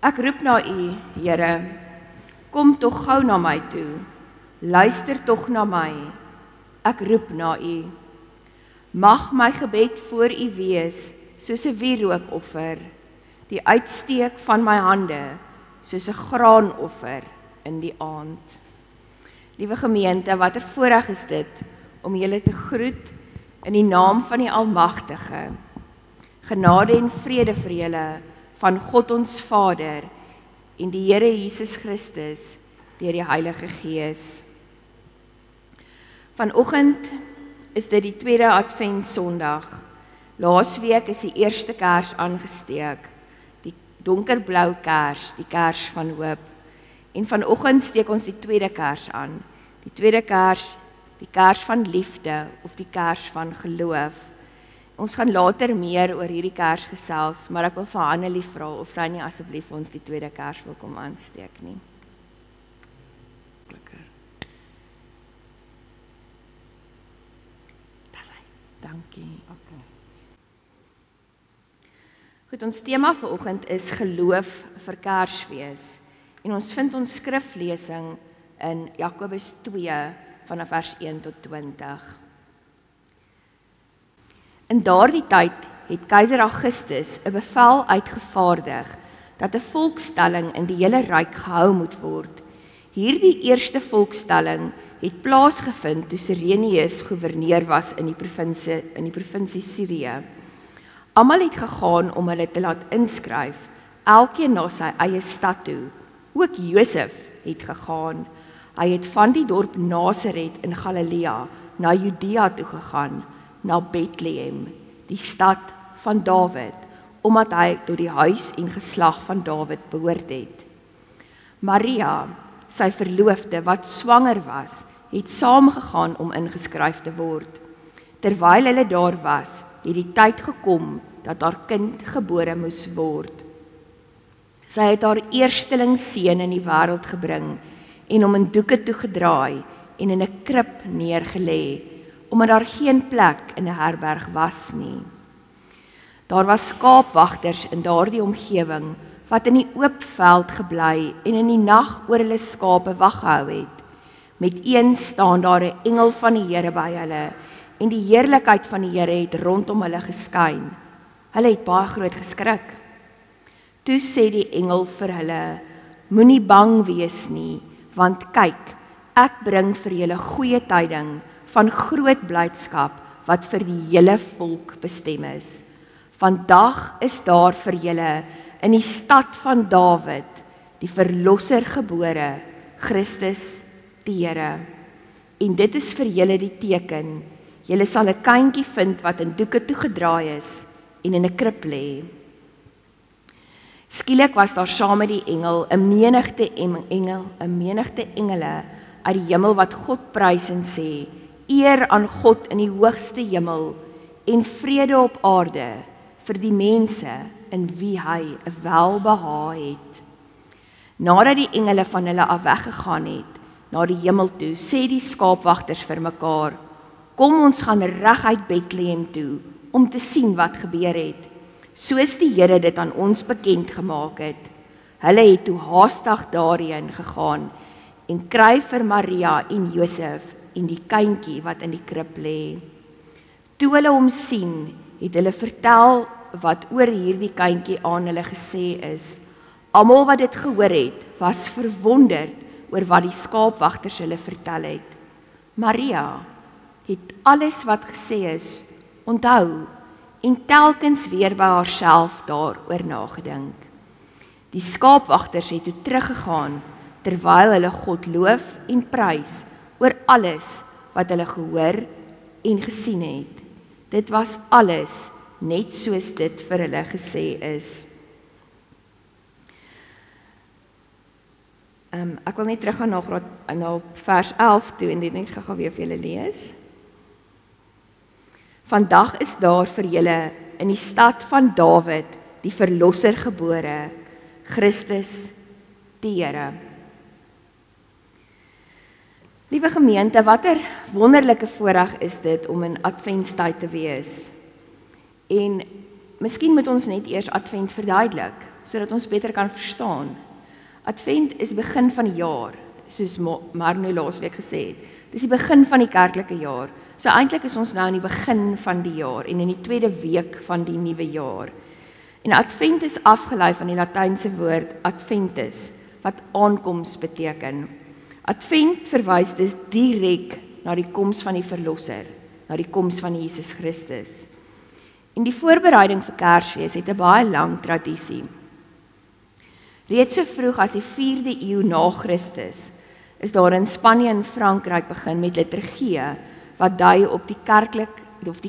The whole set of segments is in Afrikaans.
Ek roep na U, Here, kom tog gou na my toe, luister tog na my, ek roep na U. Mag my gebed voor U wees, soos 'n wierookoffer, die uitsteek van my hande, soos 'n graanoffer in die aand. Liewe gemeente, watter voorreg is dit om julle te groet in die naam van die Almagtige. Genade en vrede vir julle van God ons Vader en die Here Jesus Christus deur die Heilige Gees. Vanoggend is dit die tweede Advent Sondag. Laasweek is die eerste kers aangesteek, die donkerblou kers, die kers van hoop. En vanoggend steek ons die tweede kers aan. Die tweede kers, die kers van liefde of die kers van geloof. Ons gaan later meer oor hierdie kers gesels, maar ek wil vir Annelie vra of sy nie asseblief ons die tweede kers wil kom aansteek nie. Dankie. Okay. Goed, ons tema vanoggend is geloof vir Kersfees. En ons vind ons skriflesing in Jakobus 2 vanaf vers 1 tot 20. In daardie tyd het keiser Augustus 'n bevel uitgevaardig dat 'n volkstelling in die hele ryk gehou moet word. Hierdie eerste volkstelling het plaasgevind toe Sirenius gouverneur was in die provinsie Sirië. Almal het gegaan om hulle te laat inskryf, elkeen na sy eie stad toe. Ook Josef het gegaan. Hy het van die dorp Nasaret in Galilea na Judea toe gegaan, na Bethlehem, die stad van Dawid, omdat hy tot die huis en geslag van Dawid behoort het. Maria, sy verloofde wat swanger was, het saamgegaan om ingeskryf te word. Terwyl hulle daar was, het die tyd gekom dat haar kind gebore moes word. Sy het haar eersteling seun in die wêreld gebring en hom in doeke toegedraai en in 'n krib neergelê, omdat daar geen plek in 'n herberg was nie. Daar was skaapwagters in daardie omgewing wat in die oop veld gebly en in die nag oor hulle skape wag gehou het. Met een staan daar 'n engel van die Here by hulle en die heerlikheid van die Here het rondom hulle geskyn. Hulle het baie groot geskrik. Toe sê die engel vir hulle: "Moenie bang wees nie, want kyk, ek bring vir julle goeie tyding van groot blydskap wat vir die hele volk bestem is. Vandag is daar vir julle in die stad van Dawid die verlosser gebore, Christus die Here. En dit is vir julle die teken. Julle sal 'n kindjie vind wat in doeke toegedraai is en in 'n krib lê." Skielik was daar saam met die engel 'n menigte engele uit die hemel wat God prys en sê: "Eer aan God in die hoogste hemel en vrede op aarde vir die mense in wie hy 'n welbehae het." Nadat die engele van hulle af weggegaan het na die hemel toe, sê die skaapwagters vir mekaar: "Kom, ons gaan reguit Bethlehem toe om te sien wat gebeur het, soos die Here dit aan ons bekend gemaak het." Hulle het toe haastig daarheen gegaan en kry vir Maria en Josef en die kindjie wat in die krib lê. Toe hulle hom sien, het hulle vertel wat oor hierdie kindjie aan hulle gesê is. Almal wat dit gehoor het, was verwonderd oor wat die skaapwagters hulle vertel het. Maria het alles wat gesê is onthou en telkens weer by haarself daaroor nagedink. Die skaapwagters het toe teruggegaan terwyl hulle God loof en prys oor alles wat hulle gehoor en gesien het. Dit was alles net soos dit vir hulle gesê is. Ek wil net teruggaan na vers 11 toe en dit net gou weer vir julle lees. Vandag is daar vir julle in die stad van Dawid die verlosser gebore, Christus die Here. Liewe gemeente, watter wonderlike voorreg is dit om in Adventstyd te wees. En miskien moet ons net eers Advent verduidelik. sodat ons beter kan verstaan. Advent is die begin van die jaar, soos Marno laasweek gesê het. Dis die begin van die kerklike jaar. So eintlik is ons nou in die begin van die jaar en in die tweede week van die nuwe jaar. En Advent is afgelei van die Latynse woord adventus, wat aankoms beteken. Advent verwys dus direk na die koms van die Verlosser, na die koms van Jesus Christus. En die voorbereiding vir Kersfees het 'n baie lang tradisie. Reeds so vroeg as die 4de eeu na Christus is daar in Spanje en Frankryk begin met liturgie wat dui op die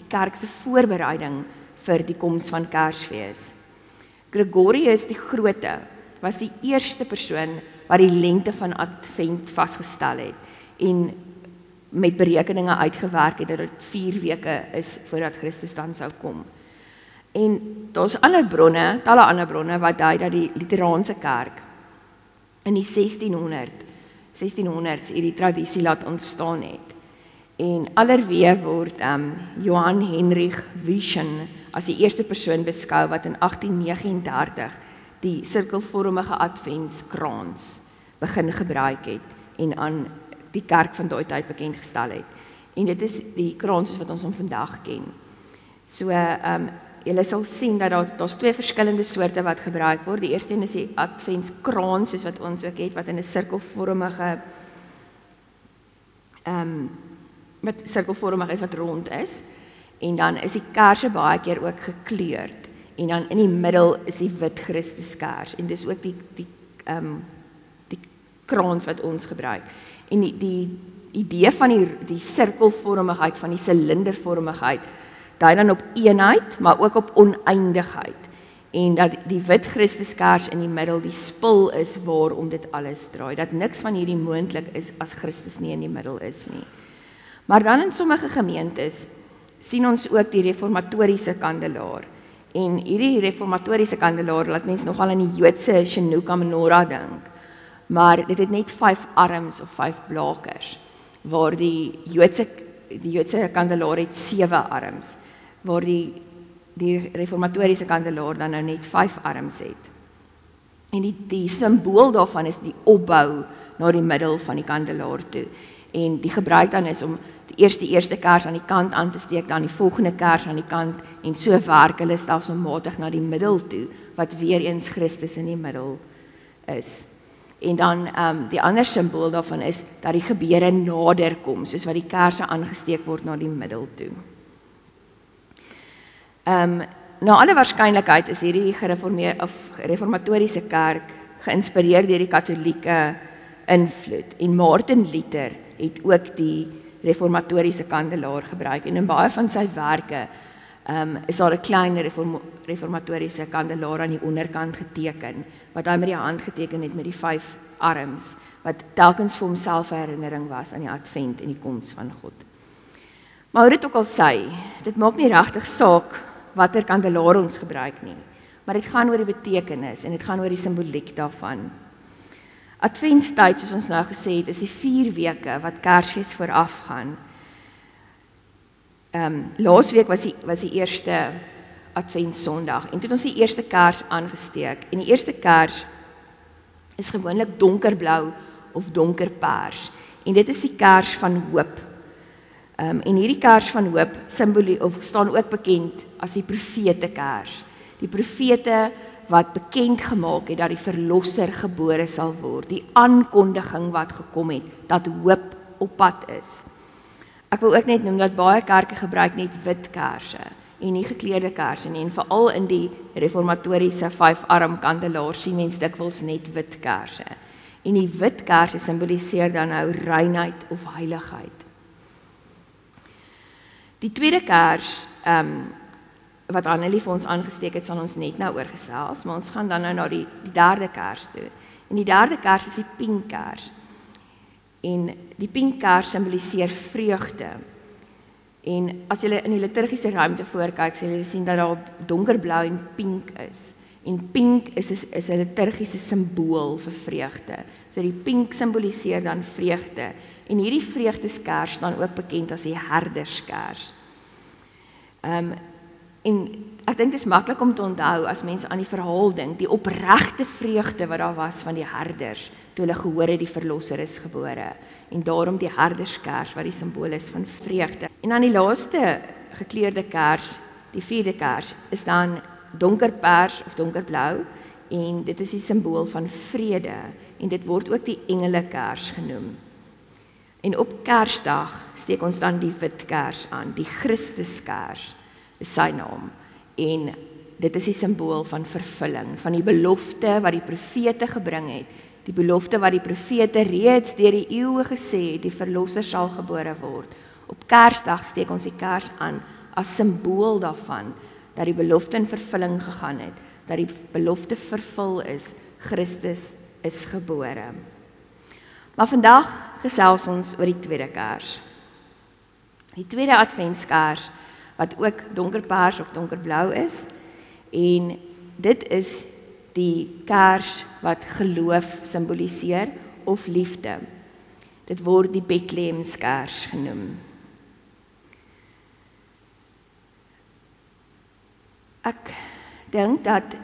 kerk se voorbereiding vir die koms van Kersfees. Gregorius die Grote was die eerste persoon wat die lengte van Advent vasgestel het en met berekeninge uitgewerk het dat dit 4 weke is voordat Christus dan sou kom. En daar's talle ander bronne wat dui dat die Luteraanse kerk in die 1600s hierdie tradisie laat ontstaan het. En allerweer word Johann Heinrich Wieschen as die eerste persoon beskou wat in 1839 die sirkelvormige adventskrans begin gebruik het en aan die kerk van daai tyd bekend gestel het. En dit is die krans soos wat ons hom vandag ken. So julle sal sien dat daar's 2 verskillende soorte wat gebruik word. Die eerste een is die adventskrans soos wat ons ook het wat in 'n sirkelvormige wat sirkelvormig is wat rond is. En dan is die kerse baie keer ook gekleurd. En dan in die middel is die wit Christuskers en dis ook die krans wat ons gebruik. En die idee van die sirkelvormigheid, van die silindervormigheid, dui dan op eenheid, maar ook op oneindigheid. En dat die wit Christuskers in die middel die spil is waarom dit alles draai. Dat niks van hierdie moontlik is as Christus nie in die middel is nie. Maar dan in sommige gemeentes sien ons ook die reformatoriese kandelaar. En hierdie reformatoriese kandelaar laat mens nogal aan die Joodse Chanukah menorah dink. Maar dit het net 5 arms of 5 blakers, waar die Joodse kandelaar het 7 arms, waar die reformatoriese kandelaar dan nou net 5 arms het. En die simbool daarvan is die opbou na die middel van die kandelaar toe. En die gebruik dan is om die eerste kers aan die kant aan te steek, dan die volgende kers aan die kant, en so werk hulle stelselmatig na die middel toe, wat weer eens Christus in die middel is. En dan die ander simbool daarvan is dat die gebeure nader kom, soos wat die kerse aangesteek word na die middel toe. Na alle waarskynlikheid is hierdie reformatoriese kerk geïnspireer deur die katholieke invloed. En Martin Luther het ook die reformatoriese kandelaar gebruik. En in baie van sy werke is daar 'n klein reformatoriese kandelaar aan die onderkant geteken, wat hy met die hand geteken het met die 5 arms, wat telkens vir homself 'n herinnering was aan die advent en die koms van God. Maar hoe dit ook al sy, dit maak nie regtig saak watter kandelaar ons gebruik nie, maar dit gaan oor die betekenis en dit gaan oor die simboliek daarvan. Adventstyd, soos ons nou gesê het, is die 4 weke wat Kersfees vooraf gaan. Laasweek was die eerste Adventsondag en toe het ons die eerste kers aangesteek. En die eerste kers is gewoonlik donkerblou of donkerpers. En dit is die kers van hoop. En hierdie kers van hoop staan ook bekend as die profetekers. Die profete wat bekend gemaak het dat die Verlosser gebore sal word, die aankondiging wat gekom het, dat hoop op pad is. Ek wil ook net noem dat baie kerke gebruik net wit kerse en nie gekleurde kerse nie, en veral in die reformatoriese 5-arm kandelaar sien mens dikwels net wit kerse. En die wit kerse simboliseer dan nou reinheid of heiligheid. Die tweede kers wat Annelie vir ons aangesteek het, sal ons net nou oorgesels, maar ons gaan dan nou na die derde kers toe. En die derde kers is die pinkkers. En die pinkkers simboliseer vreugde. En as jy in die liturgiese ruimte voorkyk, sal jy sien dat daar donkerblou en pink is. En pink is 'n liturgiese simbool vir vreugde. So die pink simboliseer dan vreugde. En hierdie vreugdeskers staan ook bekend as die herderskers. En ek dink dit is maklik om te onthou as mense aan die verhaal dink, die opregte vreugde wat daar was van die herders, toe hulle gehoor het die verlosser is gebore. En daarom die herderskers wat die simbool is van vreugde. En dan die laaste gekleurde kers, die 4de kers, is dan donkerpers of donkerblou, en dit is die simbool van vrede, en dit word ook die engelekers genoem. En op Kersdag steek ons dan die wit kers aan, die Christuskers is sy naam, en dit is die simbool van vervulling, van die belofte wat die profete gebring het, die belofte wat die profete reeds deur die eeue gesê het, die verlosser sal gebore word. Op Kersdag steek ons die kers aan as simbool daarvan, dat die belofte in vervulling gegaan het, dat die belofte vervul is, Christus is gebore. Maar vandag gesels ons oor die tweede kers. Die tweede adventskers, wat ook donkerpers of donkerblou is, en dit is die kers wat geloof simboliseer, of liefde. Dit word die Bethlehemskers genoem. Ek dink dat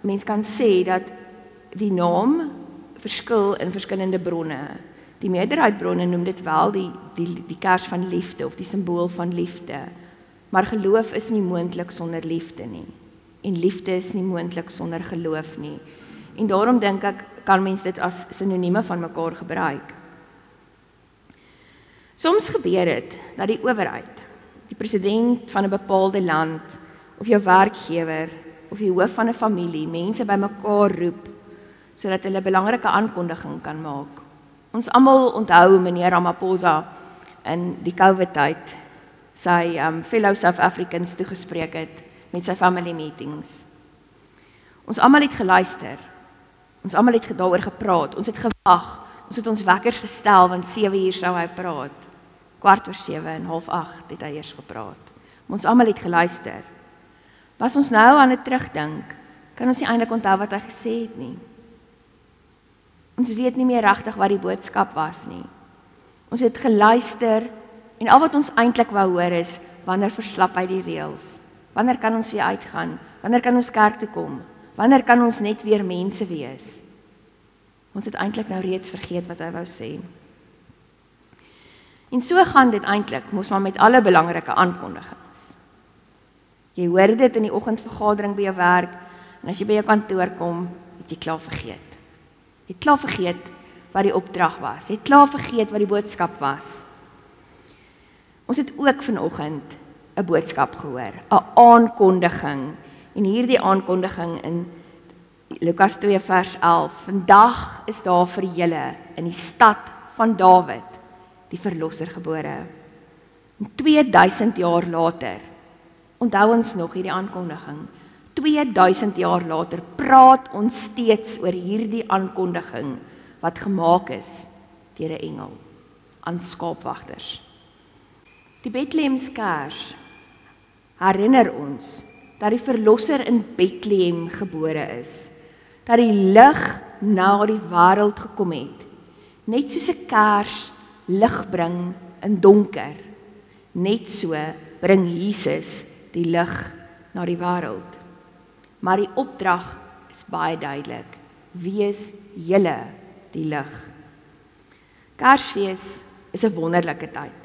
mens kan sê dat die naam verskil in verskillende bronne. Die meerderheid bronne noem dit wel die kers van liefde of die simbool van liefde. Maar geloof is nie moontlik sonder liefde nie. En liefde is nie moontlik sonder geloof nie. En daarom dink ek kan mens dit as sinonieme van mekaar gebruik. Soms gebeur dit dat die owerheid, die president van 'n bepaalde land, of jou werkgewer, of die hoof van 'n familie, mense bymekaar roep, sodat hulle 'n belangrike aankondiging kan maak. Ons almal onthou meneer Ramaphosa in die COVID-tyd, sy fellow South Africans toegespreek het met sy family meetings. Ons almal het geluister, ons almal het daaroor gepraat, ons het gewag, ons het ons wekkers gestel, want 7:00 sou hy praat, 7:15 en 7:30 het hy eers gepraat, maar ons almal het geluister. As ons nou aan dit terugdink, kan ons nie eintlik onthou wat hy gesê het nie. Ons weet nie meer regtig wat die boodskap was nie. Ons het geluister, en al wat ons eintlik wou hoor is, wanneer verslap hy die reëls? Wanneer kan ons weer uitgaan? Wanneer kan ons kerk toe kom? Wanneer kan ons net weer mense wees? Ons het eintlik nou reeds vergeet wat hy wou sê. En so gaan dit eintlik, mos maar met alle belangrike aankondigings. Jy hoor dit in die oggendvergadering by jou werk, en as jy by jou kantoor kom, het jy klaar vergeet. Jy het klaar vergeet wat die opdrag was. Jy het klaar vergeet wat die boodskap was. Ons het ook vanoggend 'n boodskap gehoor, 'n aankondiging. En hierdie aankondiging in Lukas 2 vers 11, vandag is daar vir julle in die stad van Dawid die verlosser gebore. En 2000 jaar later, onthou ons nog hierdie aankondiging, 2000 jaar later praat ons steeds oor hierdie aankondiging wat gemaak is deur 'n engel aan skaapwagters. Die Bethlehemskers herinner ons dat die verlosser in Bethlehem gebore is, dat die lig na die wêreld gekom het, net soos 'n kers lig bring in donker, net so bring Jesus die lig na die wêreld. Maar die opdrag is baie duidelik, wees julle die lig. Kersfees is 'n wonderlike tyd.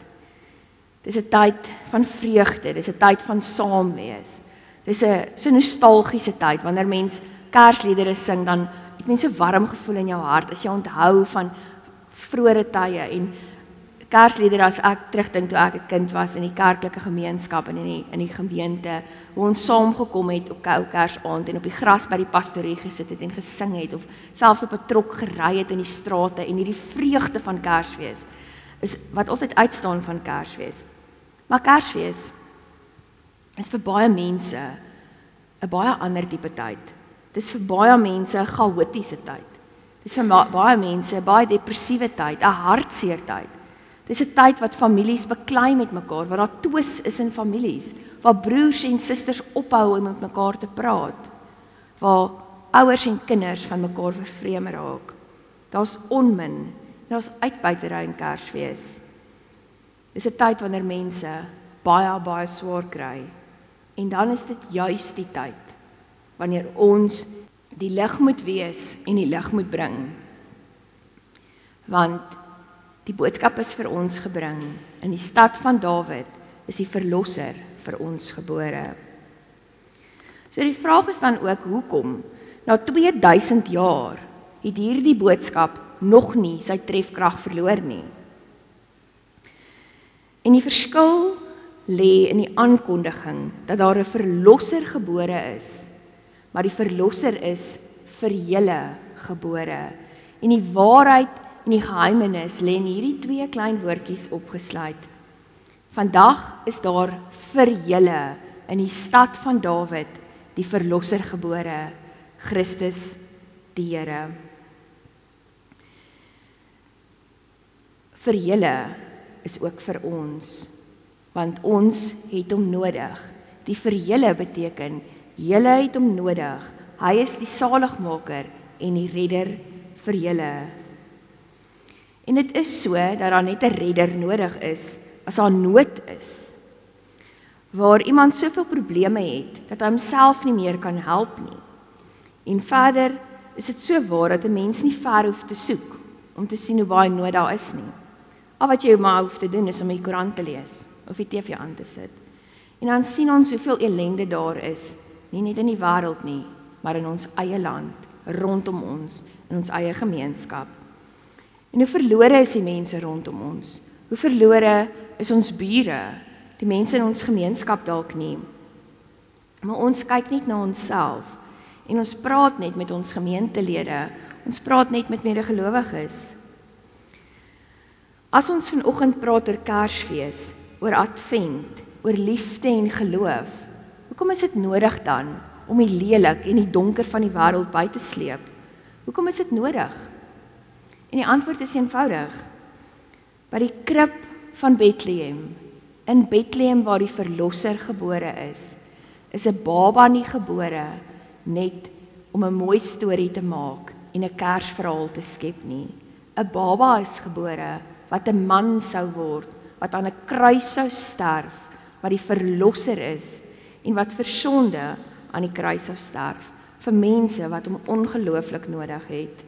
Dis 'n tyd van vreugde, dis 'n tyd van saam wees. Dis 'n so nostalgiese tyd, wanneer mens Kersliedere sing, dan het mens so warm gevoel in jou hart, as jy onthou van vroeëre tye, en Kersliedere as ek terugdink toe ek 'n kind was in die kerklike gemeenskap en in die gemeente, hoe ons saamgekom het op Kersaand en op die gras by die pastorie gesit het en gesing het, of selfs op 'n trok gery het in die strate, en hierdie vreugde van Kersfees is wat altyd uitstaan van Kersfees. Maar Kersfees is vir baie mense 'n baie ander tipe tyd. Dit is vir baie mense 'n chaotiese tyd. Dit is vir baie mense 'n baie depressiewe tyd, 'n hartseer tyd. Dit is 'n tyd wat families beklei met mekaar, waar daar twis is in families, waar broers en susters ophou om met mekaar te praat, waar ouers en kinders van mekaar vervreem raak. Daar's onmin, daar's uitbuitery in Kersfees. Dis 'n tyd wanneer mense baie swaar kry. En dan is dit juis die tyd, wanneer ons die lig moet wees en die lig moet bring. Want die boodskap is vir ons gebring, in die stad van Dawid is die verlosser vir ons gebore. So die vraag is dan ook, hoekom? Na 2000 jaar het hierdie boodskap nog nie sy trefkrag verloor nie. En die verskil lê in die aankondiging dat daar 'n verlosser gebore is, maar die verlosser is vir julle gebore. En die waarheid en die geheimenis lê in hierdie twee klein woordjies opgesluit. Vandag is daar vir julle in die stad van Dawid die verlosser gebore, Christus die Here. Vir julle is ook vir ons, want ons het hom nodig. Die vir julle beteken, julle het hom nodig. Hy is die saligmaker en die redder vir julle. En dit is so, dat daar net 'n redder nodig is, as daar nood is. Waar iemand soveel probleme het, dat hy homself nie meer kan help nie. En verder is dit so waar, dat 'n mens nie ver hoef te soek, om te sien hoe baie nood daar is nie. Al wat jy maar hoef te doen, is om die koerant te lees, of die TV aan te sit. En dan sien ons hoeveel ellende daar is, nie net in die wêreld nie, maar in ons eie land, rondom ons, in ons eie gemeenskap. En hoe verlore is die mense rondom ons? Hoe verlore is ons bure, die mense in ons gemeenskap dalk nie? Maar ons kyk net na onsself, en ons praat net met ons gemeentelede, ons praat net met medegelowiges. As ons vanoggend praat oor Kersfees, oor Advent, oor liefde en geloof, hoekom is dit nodig dan om die lelik en die donker van die wêreld by te sleep? Hoekom is dit nodig? En die antwoord is eenvoudig. By die krib van Bethlehem, in Bethlehem waar die verlosser gebore is 'n baba nie gebore net om 'n mooi storie te maak en 'n Kersverhaal te skep nie. 'n Baba is gebore wat 'n man sou word, wat aan 'n kruis sou sterf, wat die verlosser is en wat vir sonde aan die kruis sou sterf, vir mense wat hom ongelooflik nodig het.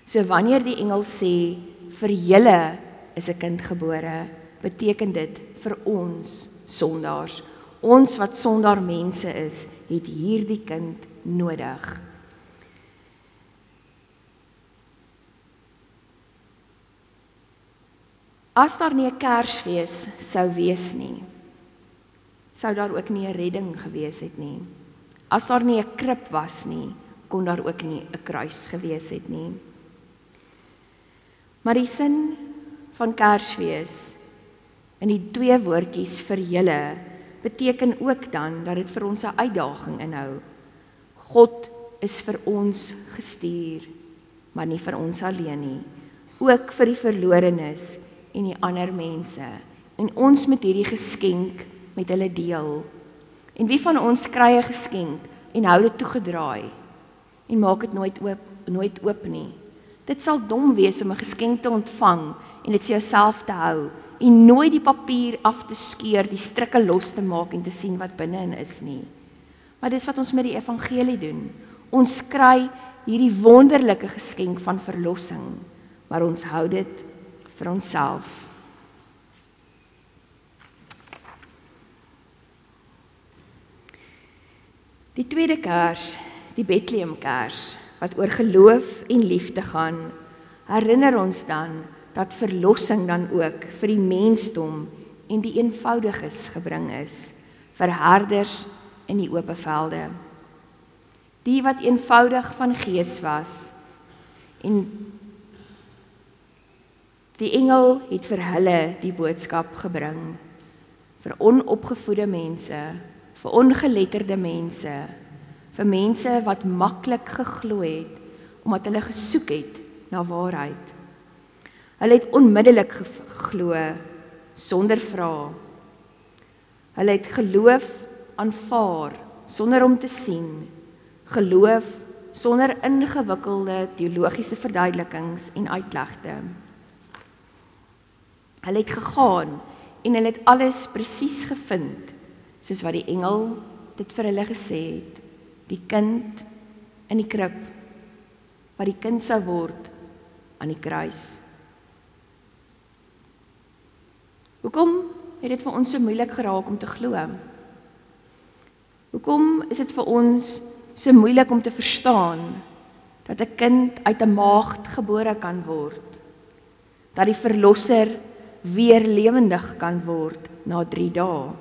So wanneer die engel sê, vir julle is 'n kind gebore, beteken dit vir ons sondaars. Ons wat sondaar mense is, het hierdie kind nodig. As daar nie 'n Kersfees sou wees nie, sou daar ook nie 'n redding gewees het nie. As daar nie 'n krib was nie, kon daar ook nie 'n kruis gewees het nie. Maar die sin van Kersfees in die twee woordjies vir julle beteken ook dan dat dit vir ons 'n uitdaging inhou. God is vir ons gestuur, maar nie vir ons alleen nie. Ook vir die verlorenes en die ander mense. En ons moet hierdie geskenk met hulle deel. En wie van ons kry 'n geskenk en hou dit toegedraai en maak dit nooit oop nie? Dit sal dom wees om 'n geskenk te ontvang en dit vir jouself te hou en nooit die papier af te skeur, die strikke los te maak en te sien wat binne-in is nie. Maar dis wat ons met die evangelie doen. Ons kry hierdie wonderlike geskenk van verlossing, maar ons hou dit vir onsself. Die tweede Kers, die Bethlehem Kers, wat oor geloof en liefde gaan, herinner ons dan dat verlossing dan ook vir die mensdom en die eenvoudiges gebring is, vir herders in die oop velde. Die wat eenvoudig van gees was, en die engel het vir hulle die boodskap gebring, vir onopgevoede mense, vir ongeletterde mense, vir mense wat maklik geglo het, omdat hulle gesoek het na waarheid. Hulle het onmiddellik geglo, sonder vrae. Hulle het geloof aanvaar, sonder om te sien, geloof sonder ingewikkelde teologiese verduidelikings en uitlegte. Hulle het gegaan en hulle het alles presies gevind soos wat die engel dit vir hulle gesê het, die kind in die krib, wat die kind sou word aan die kruis. Hoekom het dit vir ons so moeilik geraak om te glo? Hoekom is dit vir ons so moeilik om te verstaan dat 'n kind uit 'n maagd gebore kan word, dat die verlosser weer lewendig kan word na 3 dae?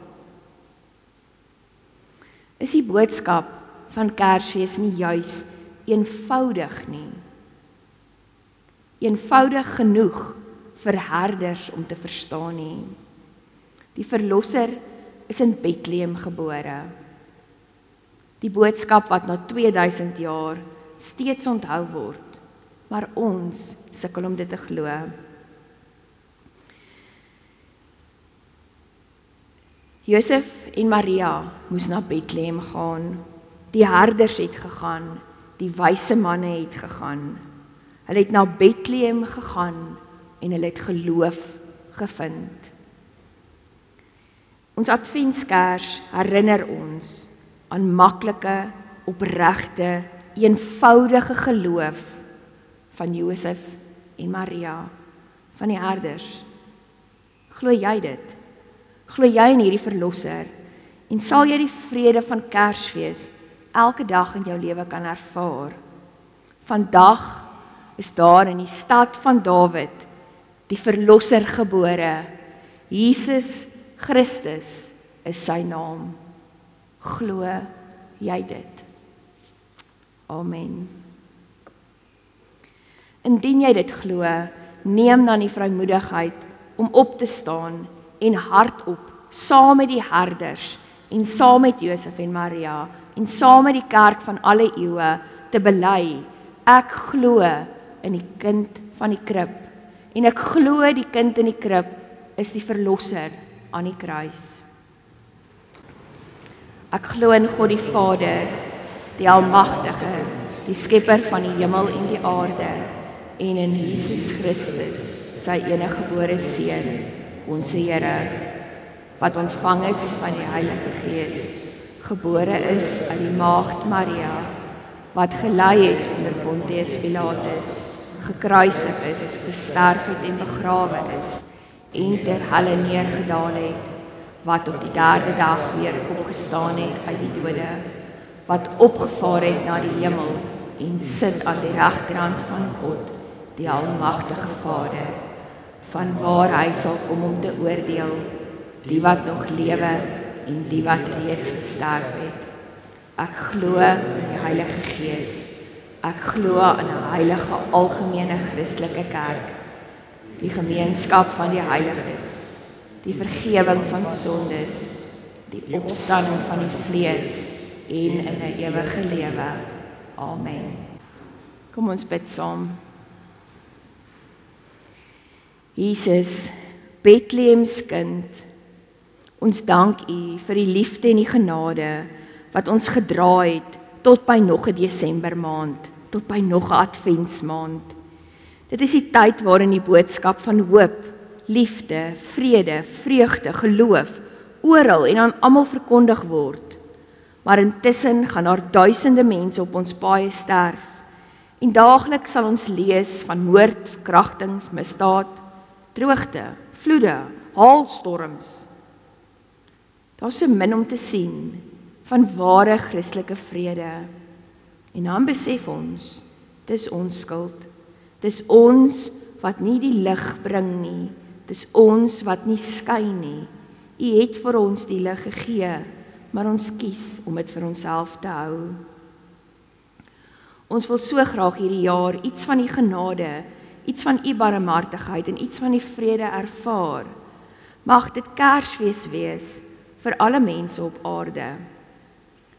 Is die boodskap van Kersfees nie juis eenvoudig nie? Eenvoudig genoeg vir herders om te verstaan nie. Die verlosser is in Bethlehem gebore. Die boodskap wat na 2000 jaar steeds onthou word, maar ons sukkel om dit te glo. Josef en Maria moes na Bethlehem gaan. Die herders het gegaan, die wyse manne het gegaan. Hulle het na Bethlehem gegaan en hulle het geloof gevind. Ons adventskers herinner ons aan maklike, opregte, eenvoudige geloof van Josef en Maria, van die herders. Glo jy dit? Glo jy in hierdie verlosser? En sal jy die vrede van Kersfees elke dag in jou lewe kan ervaar? Vandag is daar in die stad van Dawid die verlosser gebore. Jesus Christus is sy naam. Glo jy dit? Amen. Indien jy dit glo, neem dan die vrymoedigheid om op te staan en hardop, saam met die herders en saam met Josef en Maria en saam met die kerk van alle eeue te bely, ek glo in die kind van die krib en ek glo die kind in die krib is die verlosser aan die kruis. Ek glo in God die Vader, die Almagtige, die skepper van die hemel en die aarde, en in Jesus Christus, sy eniggebore Seun, ons Here, wat ontvang is van die Heilige Gees, gebore is uit die maagd Maria, wat gelei het onder Pontius Pilatus, gekruisig is, gesterf het en begrawe is, en ter helle neergedaal het, wat op die 3de dag weer opgestaan het uit die dode, wat opgevaar het na die hemel en sit aan die regterhand van God, die Almagtige Vader, van waar hy sal kom om te oordeel, die wat nog lewe en die wat reeds gesterf het. Ek glo in die Heilige Gees. Ek glo in 'n heilige algemene Christelike kerk, die gemeenskap van die heiliges, die vergewing van sondes, die opstanding van die vlees en in 'n ewige lewe. Amen. Kom ons bid saam. Jesus, Bethlehem's kind, ons dank U vir die liefde en die genade wat ons gedra het tot by nog 'n Desember maand, tot by nog 'n Adventsmaand. Dit is die tyd waarin die boodskap van hoop, liefde, vrede, vreugde, geloof oral en aan almal verkondig word. Maar intussen gaan daar duisende mense op ons paaie sterf. En daagliks sal ons lees van moord, verkrachtings, misdaad, droogte, vloede, haalstorms. Daar's so min om te sien van ware Christelike vrede. En dan besef ons, dis ons skuld. Dis ons wat nie die lig bring nie. Dis ons wat nie skyn nie. U het vir ons die lig gegee, maar ons kies om dit vir onsself te hou. Ons wil so graag hierdie jaar iets van die genade, iets van U barmhartigheid en iets van die vrede ervaar. Mag dit Kersfees wees vir alle mense op aarde.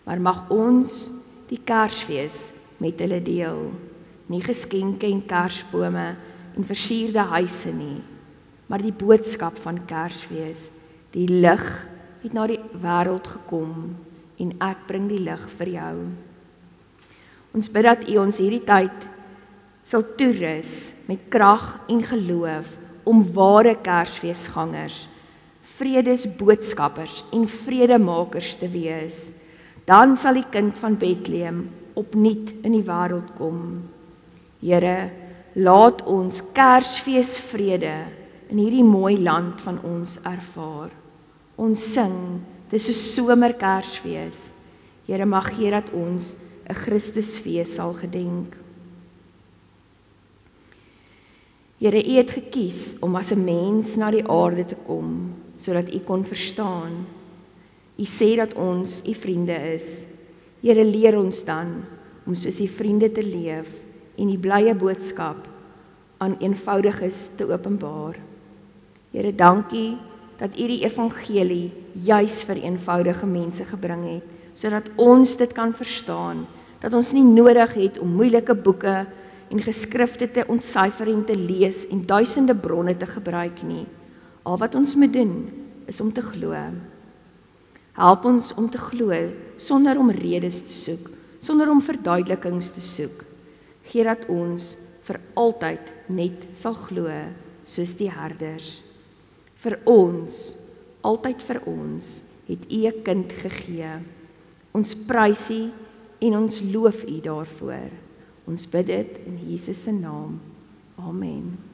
Maar mag ons die Kersfees met hulle deel. Nie geskenke en kersbome en versierde huise nie, maar die boodskap van Kersfees. Die lig het na die wêreld gekom en ek bring die lig vir jou. Ons bid dat U ons hierdie tyd sal toerus met krag en geloof om ware Kersfeesgangers vredesboodskappers en vredemakers te wees. Dan sal die kind van Bethlehem opnuut in die wêreld kom. Here, laat ons Kersfees vrede in hierdie mooi land van ons ervaar. Ons sing, dis 'n somerkersfees. Here, mag gee dat ons 'n Christusfees sal gedenk. Here, U het gekies om as 'n mens na die aarde te kom, sodat U kon verstaan. U sê dat ons U vriende is. Here, leer ons dan om soos U vriende te leef en die blye boodskap aan eenvoudiges te openbaar. Here, dankie dat U die evangelie juis vir eenvoudige mense gebring het, sodat ons dit kan verstaan, dat ons nie nodig het om moeilike boeke en geskrifte te ontsyfer en te lees en duisende bronne te gebruik nie. Al wat ons moet doen, is om te glo. Help ons om te glo, sonder om redes te soek, sonder om verduidelikings te soek. Gee dat ons vir altyd net sal glo, soos die herders. Vir ons, altyd vir ons, het U 'n kind gegee. Ons prys U en ons loof U daarvoor. Ons bid dit in Jesus se naam. Amen.